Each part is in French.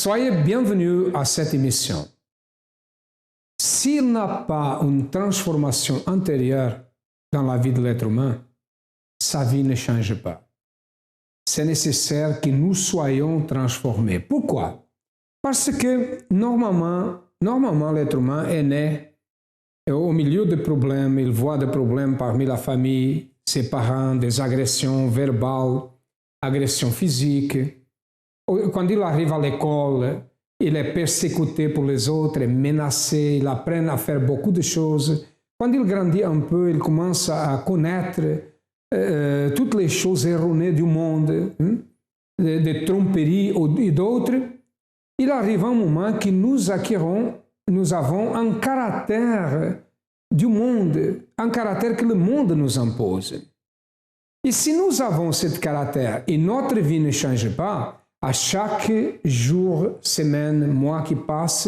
Soyez bienvenus à cette émission. S'il n'a pas une transformation intérieure dans la vie de l'être humain, sa vie ne change pas. C'est nécessaire que nous soyons transformés. Pourquoi? Parce que normalement l'être humain est né au milieu de problèmes, il voit des problèmes parmi la famille, ses parents, des agressions verbales, agressions physiques. Quand il arrive à l'école, il est persécuté pour les autres, est menacé, il apprend à faire beaucoup de choses. Quand il grandit un peu, il commence à connaître toutes les choses erronées du monde, des tromperies et d'autres. Il arrive un moment que nous avons un caractère du monde, un caractère que le monde nous impose. Et si nous avons ce caractère et notre vie ne change pas, à chaque jour, semaine, mois qui passe,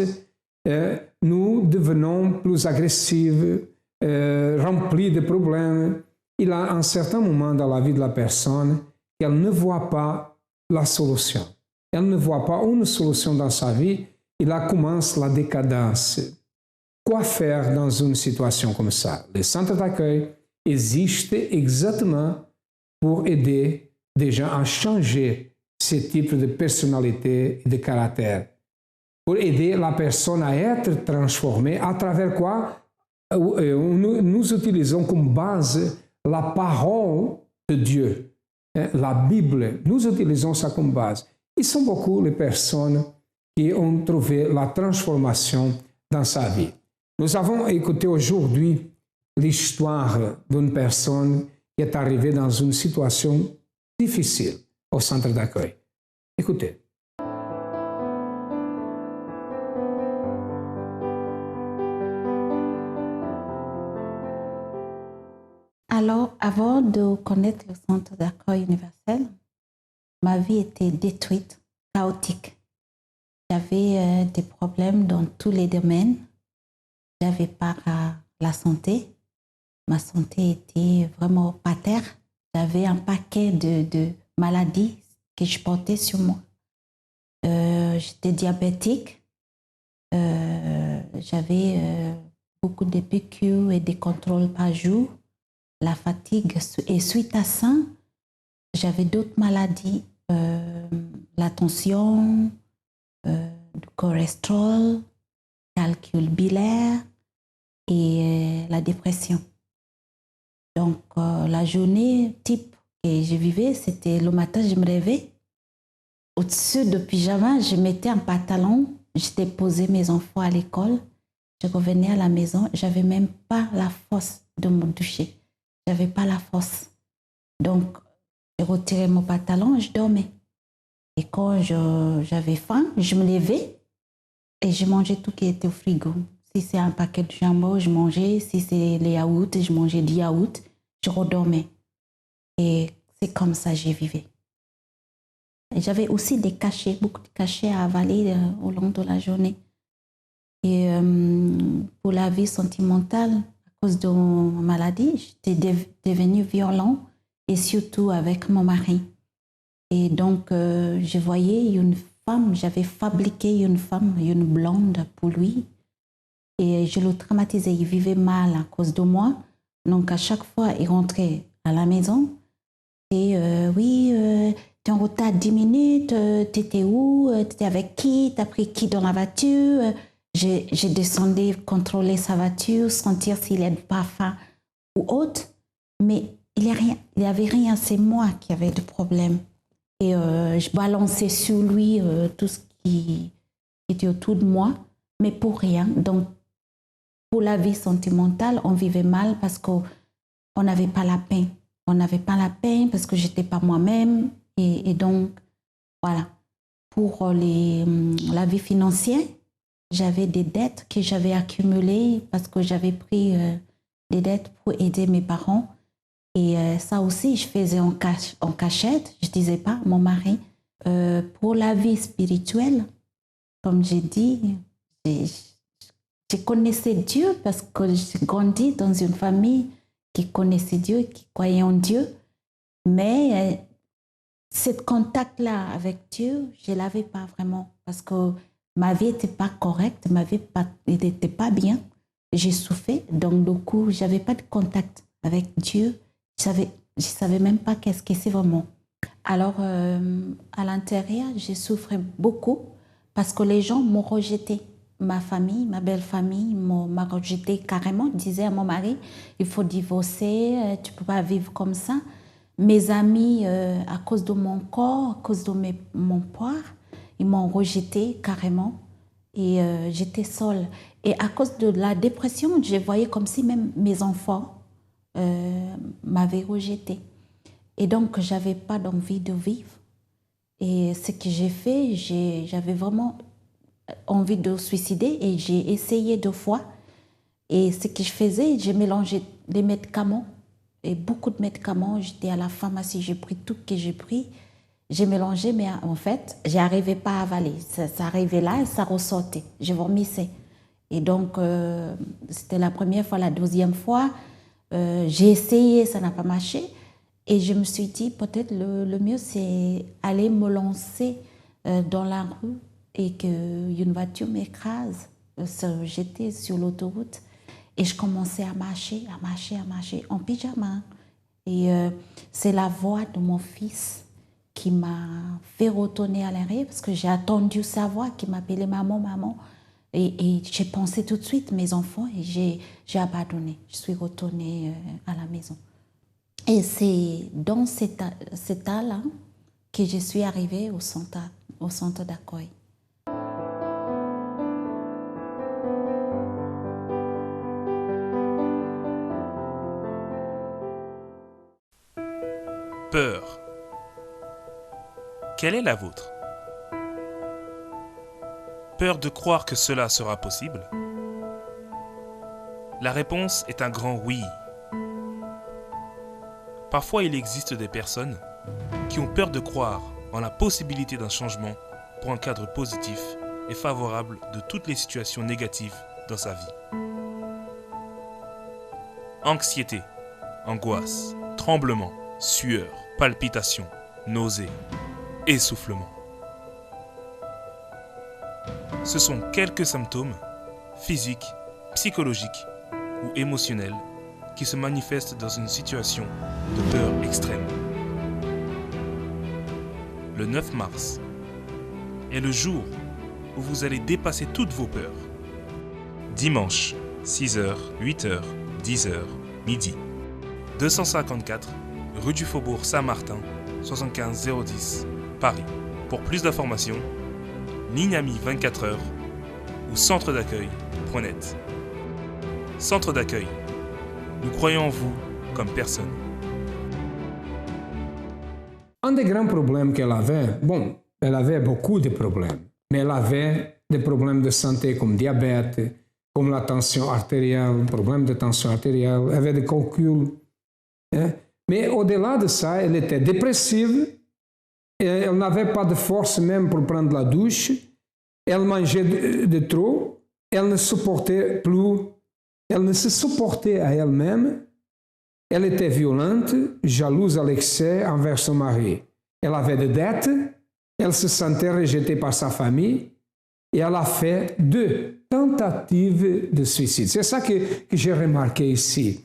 nous devenons plus agressifs, remplis de problèmes. Il y a un certain moment dans la vie de la personne qu'elle ne voit pas la solution. Elle ne voit pas une solution dans sa vie et là commence la décadence. Quoi faire dans une situation comme ça? Le centre d'accueil existe exactement pour aider des gens à changer ce type de personnalité et de caractère, pour aider la personne à être transformée à travers quoi nous utilisons comme base la parole de Dieu, la Bible, nous utilisons ça comme base. Ils sont beaucoup les personnes qui ont trouvé la transformation dans sa vie. Nous avons écouté aujourd'hui l'histoire d'une personne qui est arrivée dans une situation difficile au centre d'accueil. Écoutez. Alors, avant de connaître le centre d'accueil universel, ma vie était détruite, chaotique. J'avais des problèmes dans tous les domaines. J'avais pas la santé. Ma santé était vraiment pas terre. J'avais un paquet de maladies que je portais sur moi. J'étais diabétique. J'avais beaucoup de PQ et des contrôles par jour. La fatigue. Et suite à ça, j'avais d'autres maladies. La tension, le cholestérol, calcul biliaire et la dépression. Donc, la journée type que je vivais, c'était le matin, je me levais. Au-dessus de pyjama, je mettais un pantalon. J'étais posé mes enfants à l'école. Je revenais à la maison. Je n'avais même pas la force de me doucher. Je n'avais pas la force. Donc, je retirais mon pantalon et je dormais. Et quand j'avais faim, je me levais et je mangeais tout qui était au frigo. Si c'est un paquet de jambon, je mangeais. Si c'est les yaourts, je mangeais des yaourts. Je redormais. Et c'est comme ça que je vivais. Et j'avais aussi des cachets, beaucoup de cachets à avaler au long de la journée. Et pour la vie sentimentale, à cause de ma maladie, j'étais devenue violente et surtout avec mon mari. Et donc, je voyais une femme, j'avais fabriqué une femme, une blonde pour lui. Et je le traumatisais, il vivait mal à cause de moi. Donc, à chaque fois, il rentrait à la maison. Et oui, t'es en retard 10 minutes, t'étais où? T'étais avec qui? T'as pris qui dans la voiture? J'ai descendu contrôler sa voiture, sentir s'il est pas faim ou autre. Mais il n'y avait rien, c'est moi qui avais des problèmes. Et je balançais sur lui tout ce qui était autour de moi, mais pour rien. Donc, pour la vie sentimentale, on vivait mal parce qu'on n'avait pas la paix. On n'avait pas la paix parce que je n'étais pas moi-même. Et donc, voilà. Pour la vie financière, j'avais des dettes que j'avais accumulées parce que j'avais pris des dettes pour aider mes parents. Et ça aussi, je faisais en cachette. Je ne disais pas à mon mari. Pour la vie spirituelle, comme j'ai dit, je connaissais Dieu parce que j'ai grandi dans une famille qui connaissait Dieu, qui croyait en Dieu. Mais ce contact-là avec Dieu, je ne l'avais pas vraiment parce que ma vie n'était pas correcte, ma vie n'était pas bien. J'ai souffert, donc du coup, je n'avais pas de contact avec Dieu. Je savais même pas qu'est-ce que c'est vraiment. Alors, à l'intérieur, j'ai souffert beaucoup parce que les gens m'ont rejeté. Ma famille, ma belle famille m'a rejeté carrément, disait à mon mari, il faut divorcer, tu ne peux pas vivre comme ça. Mes amis, à cause de mon corps, à cause de mon poids, ils m'ont rejeté carrément et j'étais seule. Et à cause de la dépression, je voyais comme si même mes enfants m'avaient rejeté. Et donc, je n'avais pas d'envie de vivre. Et ce que j'ai fait, j'avais vraiment envie de suicider et j'ai essayé 2 fois. Et ce que je faisais, j'ai mélangé les médicaments et beaucoup de médicaments. J'étais à la pharmacie, j'ai pris tout ce que j'ai pris. J'ai mélangé, mais en fait, je n'arrivais pas à avaler. Ça arrivait là et ça ressortait. Je vomissais. Et donc, c'était la première fois. La deuxième fois, j'ai essayé, ça n'a pas marché. Et je me suis dit, peut-être le mieux, c'est aller me lancer dans la rue et qu'une voiture m'écrase. J'étais sur l'autoroute et je commençais à marcher en pyjama. Et c'est la voix de mon fils qui m'a fait retourner à l'arrière parce que j'ai attendu sa voix qui m'appelait maman, maman. Et j'ai pensé tout de suite mes enfants et j'ai abandonné. Je suis retournée à la maison. Et c'est dans cet état-là que je suis arrivée au centre d'accueil. Peur. Quelle est la vôtre? Peur de croire que cela sera possible? La réponse est un grand oui. Parfois, il existe des personnes qui ont peur de croire en la possibilité d'un changement pour un cadre positif et favorable de toutes les situations négatives dans sa vie. Anxiété, angoisse, tremblement, sueur, palpitations, nausées, essoufflement. Ce sont quelques symptômes physiques, psychologiques ou émotionnels qui se manifestent dans une situation de peur extrême. Le 9 mars est le jour où vous allez dépasser toutes vos peurs. Dimanche, 6h, 8h, 10h, midi. 254, rue du Faubourg Saint-Martin, 75 010, Paris. Pour plus d'informations, ligne amie 24h ou centre d'accueil.net. Centre d'accueil. Nous croyons en vous comme personne. Un des grands problèmes qu'elle avait, bon, elle avait beaucoup de problèmes, mais elle avait des problèmes de santé comme diabète, comme la tension artérielle, problème de tension artérielle, elle avait des calculs. Hein? Mais au-delà de ça, elle était dépressive, elle n'avait pas de force même pour prendre la douche, elle mangeait de trop, elle ne supportait plus, elle ne se supportait à elle-même, elle était violente, jalouse à l'excès envers son mari. Elle avait des dettes, elle se sentait rejetée par sa famille et elle a fait 2 tentatives de suicide. C'est ça que j'ai remarqué ici.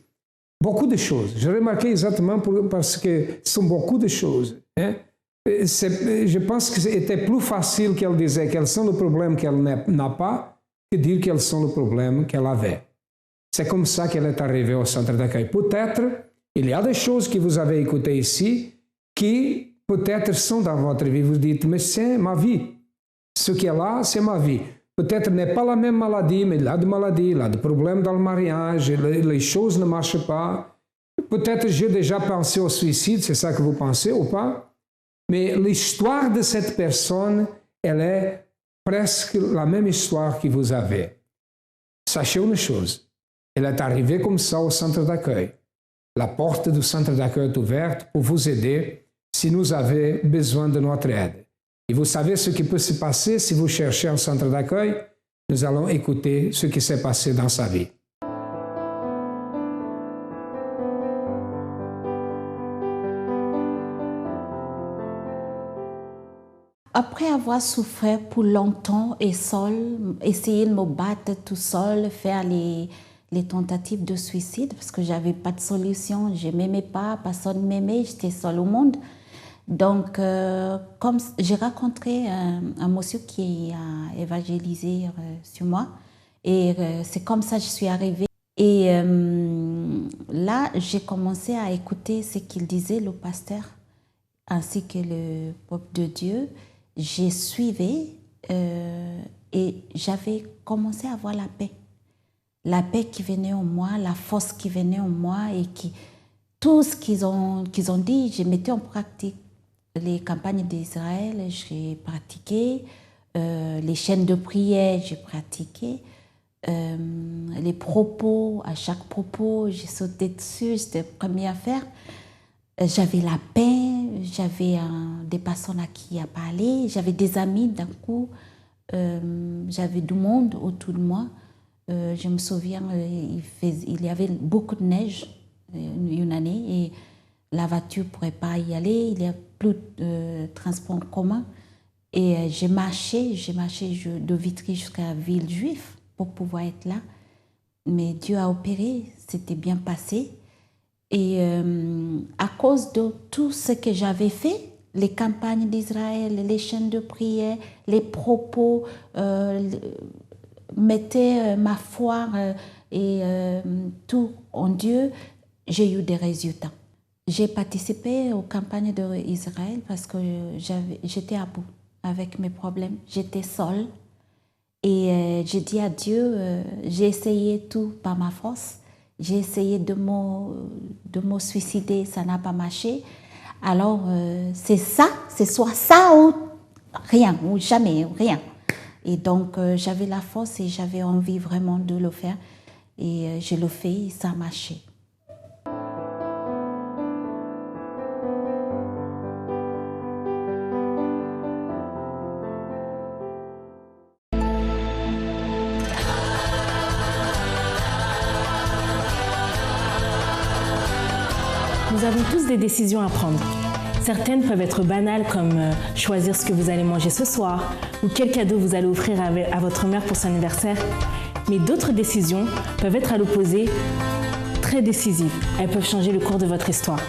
Beaucoup de choses. J'ai remarqué exactement parce que ce sont beaucoup de choses. Hein? Je pense que c'était plus facile qu'elle disait quels sont les problèmes qu'elle n'a pas que dire quels sont les problèmes qu'elle avait. C'est comme ça qu'elle est arrivée au centre d'accueil. Peut-être, il y a des choses que vous avez écoutées ici qui peut-être sont dans votre vie. Vous dites, mais c'est ma vie. Ce qui est là, c'est ma vie. Peut-être n'est pas la même maladie, mais il a de maladies, il a des problèmes dans le mariage, les choses ne marchent pas. Peut-être j'ai déjà pensé au suicide, c'est ça que vous pensez ou pas? Mais l'histoire de cette personne, elle est presque la même histoire que vous avez. Sachez une chose. Elle est arrivée comme ça au centre d'accueil. La porte du centre d'accueil est ouverte pour vous aider si vous avez besoin de notre aide. Et vous savez ce qui peut se passer si vous cherchez un centre d'accueil? Nous allons écouter ce qui s'est passé dans sa vie. Après avoir souffert pour longtemps et seul, essayer de me battre tout seul, faire les tentatives de suicide parce que j'avais pas de solution, je m'aimais pas, personne m'aimait, j'étais seule au monde. Donc, comme j'ai rencontré un monsieur qui a évangélisé sur moi et c'est comme ça que je suis arrivée. Et là, j'ai commencé à écouter ce qu'il disait, le pasteur, ainsi que le peuple de Dieu. J'ai suivi et j'avais commencé à avoir la paix. La paix qui venait en moi, la force qui venait en moi et tout ce qu'ils ont dit, je mettais en pratique. Les campagnes d'Israël, j'ai pratiqué. Les chaînes de prière, j'ai pratiqué. Les propos, à chaque propos, j'ai sauté dessus, c'était la première affaire. J'avais la paix, j'avais des personnes à qui à parler, j'avais des amis d'un coup, j'avais du monde autour de moi. Je me souviens, il y avait beaucoup de neige une année et la voiture ne pourrait pas y aller, il n'y a plus de transport en commun. Et j'ai marché de Vitry jusqu'à Villejuif pour pouvoir être là. Mais Dieu a opéré, c'était bien passé. Et à cause de tout ce que j'avais fait, les campagnes d'Israël, les chaînes de prière, les propos, mettaient ma foi et tout en Dieu, j'ai eu des résultats. J'ai participé aux campagnes d'Israël parce que j'étais à bout avec mes problèmes. J'étais seule et j'ai dit à Dieu, j'ai essayé tout par ma force. J'ai essayé de me suicider, ça n'a pas marché. Alors, c'est soit ça ou rien, ou jamais, ou rien. Et donc, j'avais la force et j'avais envie vraiment de le faire. Et je le fais et ça a marché. Nous avons tous des décisions à prendre. Certaines peuvent être banales comme choisir ce que vous allez manger ce soir ou quel cadeau vous allez offrir à votre mère pour son anniversaire. Mais d'autres décisions peuvent être à l'opposé très décisives. Elles peuvent changer le cours de votre histoire.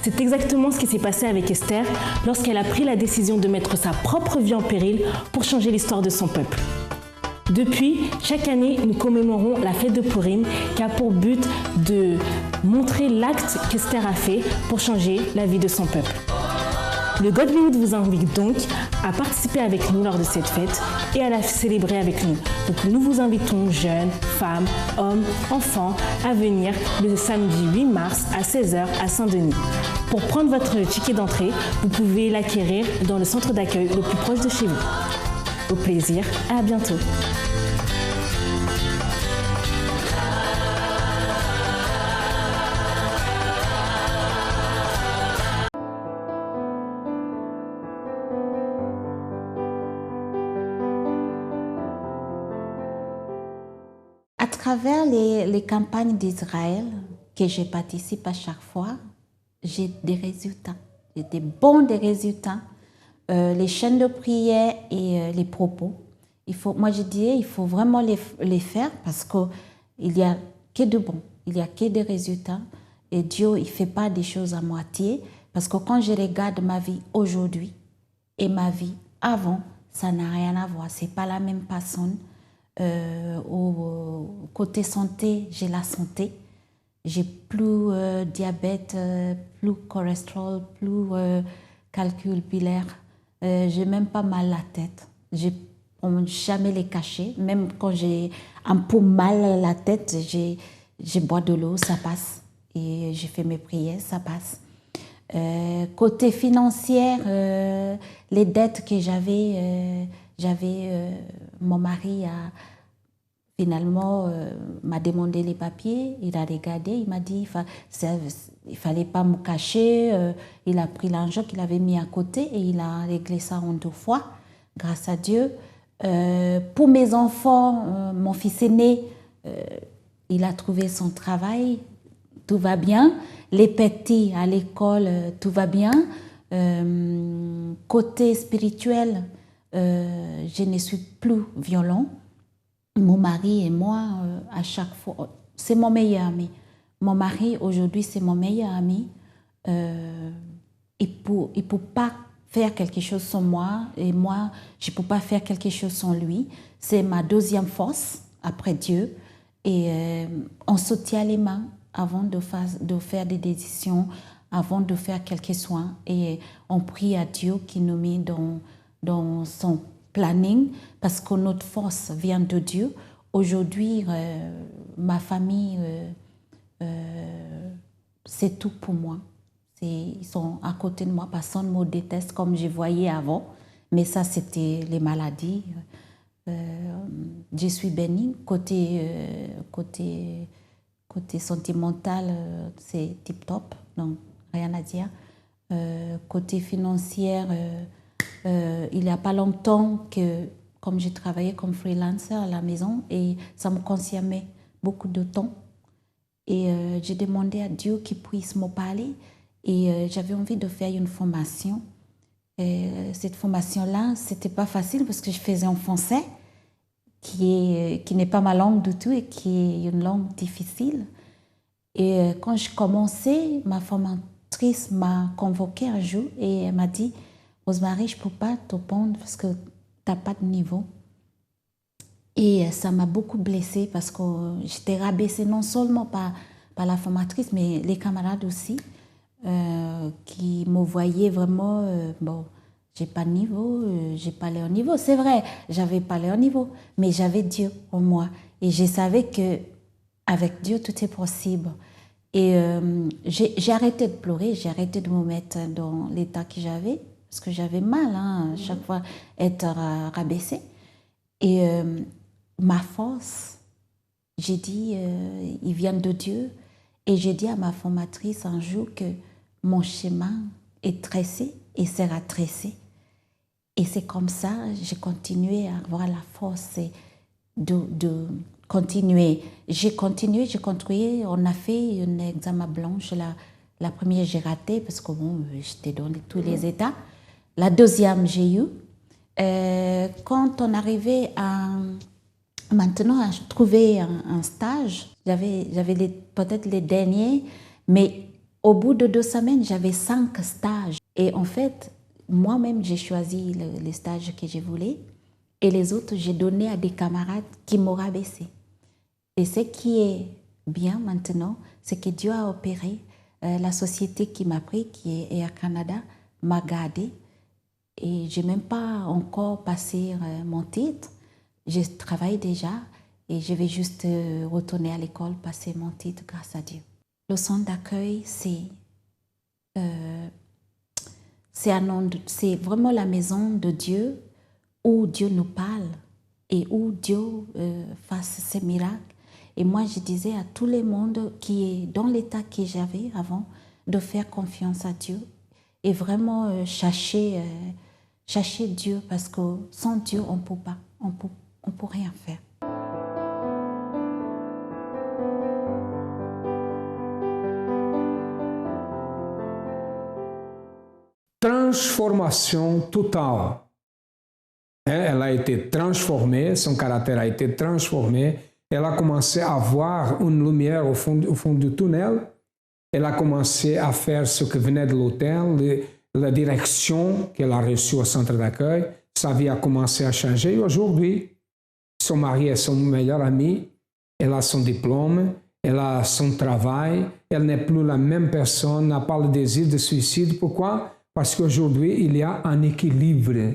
C'est exactement ce qui s'est passé avec Esther lorsqu'elle a pris la décision de mettre sa propre vie en péril pour changer l'histoire de son peuple. Depuis, chaque année, nous commémorons la fête de Purim qui a pour but de montrer l'acte qu'Esther a fait pour changer la vie de son peuple. Le Godlywood vous invite donc à participer avec nous lors de cette fête et à la célébrer avec nous. Donc nous vous invitons, jeunes, femmes, hommes, enfants, à venir le samedi 8 mars à 16h à Saint-Denis. Pour prendre votre ticket d'entrée, vous pouvez l'acquérir dans le centre d'accueil le plus proche de chez vous. Au plaisir, à bientôt. À travers les campagnes d'Israël que je participe à chaque fois, j'ai des résultats, j'ai des bons résultats. Les chaînes de prière et les propos. Moi, je dirais il faut vraiment les faire parce qu'il n'y a que de bon, il n'y a que des résultats. Et Dieu, il ne fait pas des choses à moitié. Parce que quand je regarde ma vie aujourd'hui et ma vie avant, ça n'a rien à voir. Ce n'est pas la même personne. Au côté santé, j'ai la santé. J'ai plus diabète, plus cholestérol, plus calcul pilaire. J'ai même pas mal la tête. On ne jamais les cacher. Même quand j'ai un peu mal à la tête, je bois de l'eau, ça passe. Et j'ai fait mes prières, ça passe. Côté financier, les dettes que j'avais, mon mari finalement m'a demandé les papiers, il a regardé, il m'a dit il fallait pas me cacher, il a pris l'argent qu'il avait mis à côté et il a réglé ça en 2 fois, grâce à Dieu. Pour mes enfants, mon fils aîné, il a trouvé son travail, tout va bien. Les petits à l'école, tout va bien. côté spirituel, je ne suis plus violent. Mon mari et moi, à chaque fois, c'est mon meilleur ami. Mon mari, aujourd'hui, c'est mon meilleur ami. Il ne peut pas faire quelque chose sans moi et moi, je ne peux pas faire quelque chose sans lui. C'est ma deuxième force après Dieu. Et on se tient les mains avant de faire des décisions, avant de faire quelques soins. Et on prie à Dieu qui nous met dans son planning parce que notre force vient de Dieu. Aujourd'hui, ma famille, c'est tout pour moi. Ils sont à côté de moi, personne ne me déteste comme je voyais avant. Mais ça, c'était les maladies. Je suis bénie. Côté sentimental, c'est tip-top, donc rien à dire. Côté financier, il n'y a pas longtemps que, comme j'ai travaillé comme freelancer à la maison, et ça me consommait beaucoup de temps. Et j'ai demandé à Dieu qu'il puisse me parler. Et j'avais envie de faire une formation. Et cette formation-là, c'était pas facile parce que je faisais en français, qui n'est pas ma langue du tout et qui est une langue difficile. Et quand je commençais, ma formatrice m'a convoquée un jour et elle m'a dit « Rosemary, je ne peux pas te prendre parce que tu n'as pas de niveau. » Et ça m'a beaucoup blessée parce que j'étais rabaissée non seulement par la formatrice, mais les camarades aussi, qui me voyaient vraiment, bon, j'ai pas de niveau, j'ai pas leur niveau. C'est vrai, j'avais pas leur niveau, mais j'avais Dieu en moi. Et je savais qu'avec Dieu, tout est possible. Et j'ai arrêté de pleurer, j'ai arrêté de me mettre dans l'état que j'avais, parce que j'avais mal, à chaque fois être rabaissée. Et ma force, j'ai dit, il vient de Dieu. Et j'ai dit à ma formatrice un jour que mon chemin est tracé et sera tracé. Et c'est comme ça, j'ai continué à avoir la force de continuer. J'ai continué, on a fait un examen blanche. La première, j'ai raté parce que bon, j'étais dans tous les états. La deuxième, j'ai eu. Quand on arrivait maintenant à trouver un stage, j'avais peut-être les derniers, mais au bout de 2 semaines, j'avais 5 stages. Et en fait, moi-même, j'ai choisi les stages que je voulais et les autres, j'ai donné à des camarades qui m'ont rabaissé. Et ce qui est bien maintenant, c'est que Dieu a opéré. La société qui m'a pris, qui est Air Canada, m'a gardé. Et je n'ai même pas encore passé mon titre. Je travaille déjà et je vais juste retourner à l'école, passer mon titre grâce à Dieu. Le centre d'accueil, c'est vraiment la maison de Dieu où Dieu nous parle et où Dieu fasse ses miracles. Et moi, je disais à tout le monde qui est dans l'état que j'avais avant de faire confiance à Dieu et vraiment chercher Dieu parce que sans Dieu, on ne peut pas, on peut rien faire. Transformation totale. Elle a été transformée, son caractère a été transformé. Elle a commencé à voir une lumière au fond du tunnel. Elle a commencé à faire ce que venait de l'hôtel, la direction qu'elle a reçue au centre d'accueil. Sa vie a commencé à changer. Aujourd'hui, son mari est son meilleur ami. Elle a son diplôme. Elle a son travail. Elle n'est plus la même personne. N'a pas le désir de suicide. Pourquoi? Parce qu'aujourd'hui, il y a un équilibre.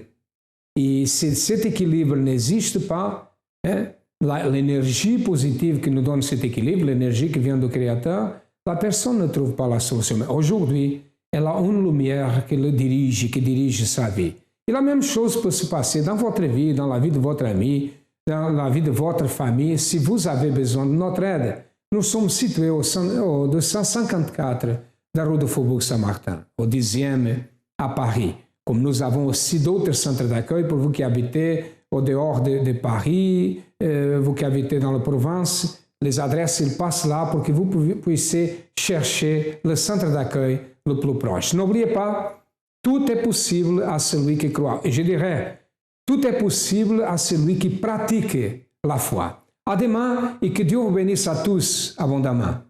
Et si cet équilibre n'existe pas, l'énergie positive qui nous donne cet équilibre, l'énergie qui vient du Créateur, la personne ne trouve pas la solution. Mais aujourd'hui, elle a une lumière qui le dirige, qui dirige sa vie. Et la même chose peut se passer dans votre vie, dans la vie de votre ami, dans la vie de votre famille, si vous avez besoin de notre aide. Nous sommes situés au 254 de la rue de Faubourg Saint-Martin, au 10e à Paris. Comme nous avons aussi d'autres centres d'accueil pour vous qui habitez au dehors de Paris, vous qui habitez dans la province, les adresses, ils passent là pour que vous puissiez chercher le centre d'accueil le plus proche. N'oubliez pas, tout est possible à celui qui croit. Et je dirais, tout est possible à celui qui pratique la foi. À demain et que Dieu vous bénisse à tous abondamment.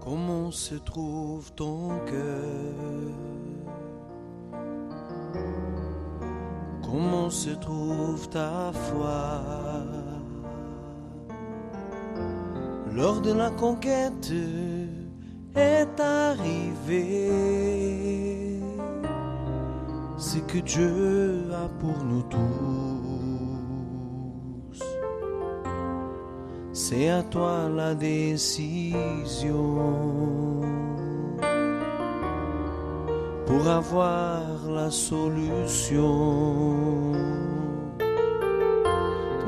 Comment se trouve ton cœur? Comment se trouve ta foi? Lors de la conquête est arrivé ce que Dieu a pour nous tous. C'est à toi la décision pour avoir la solution.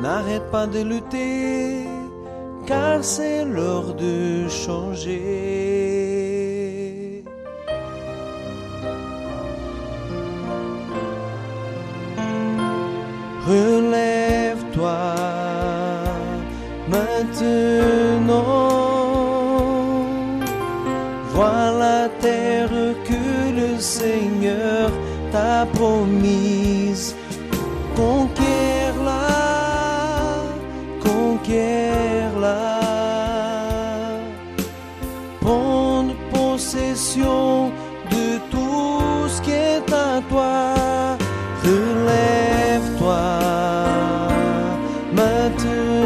N'arrête pas de lutter, car c'est l'heure de changer. Relève-toi maintenant, vois la terre que le Seigneur t'a promise. Conquiers-la, conquiers-la. Prends possession de tout ce qui est à toi. Relève-toi maintenant,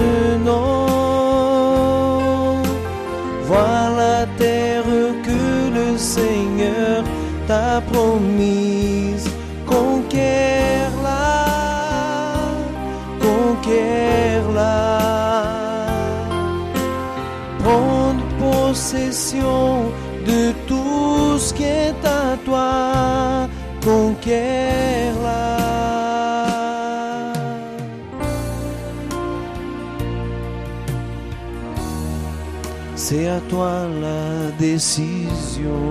vois la terre que le Seigneur t'a promise. Conquiers-la, conquiers-la. Prends possession de tout ce qui est à toi. Conquiers-la. C'est à toi la décision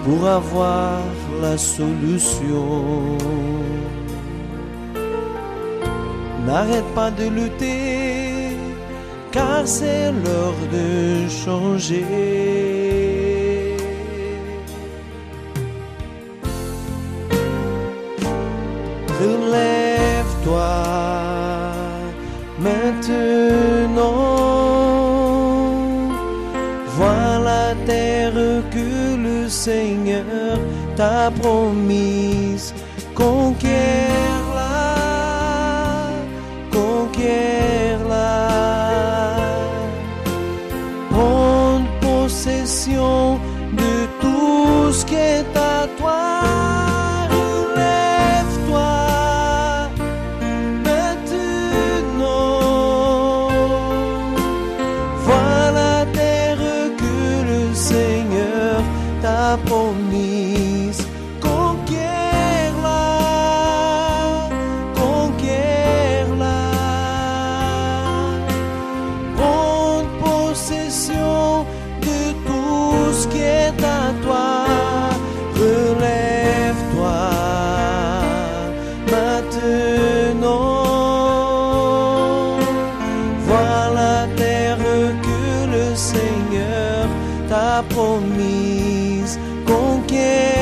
pour avoir la solution. N'arrête pas de lutter, car c'est l'heure de changer. Relève-toi maintenant, vois la terre que le Seigneur t'a promise. Conquiers-la, conquiers-la. Prends possession de tout ce qui est à toi. Promise, conquiers-la, conquiers-la. Prends possession de tout ce qui est à toi. Relève-toi maintenant, vois la terre que le Seigneur t'a promise. Conquiers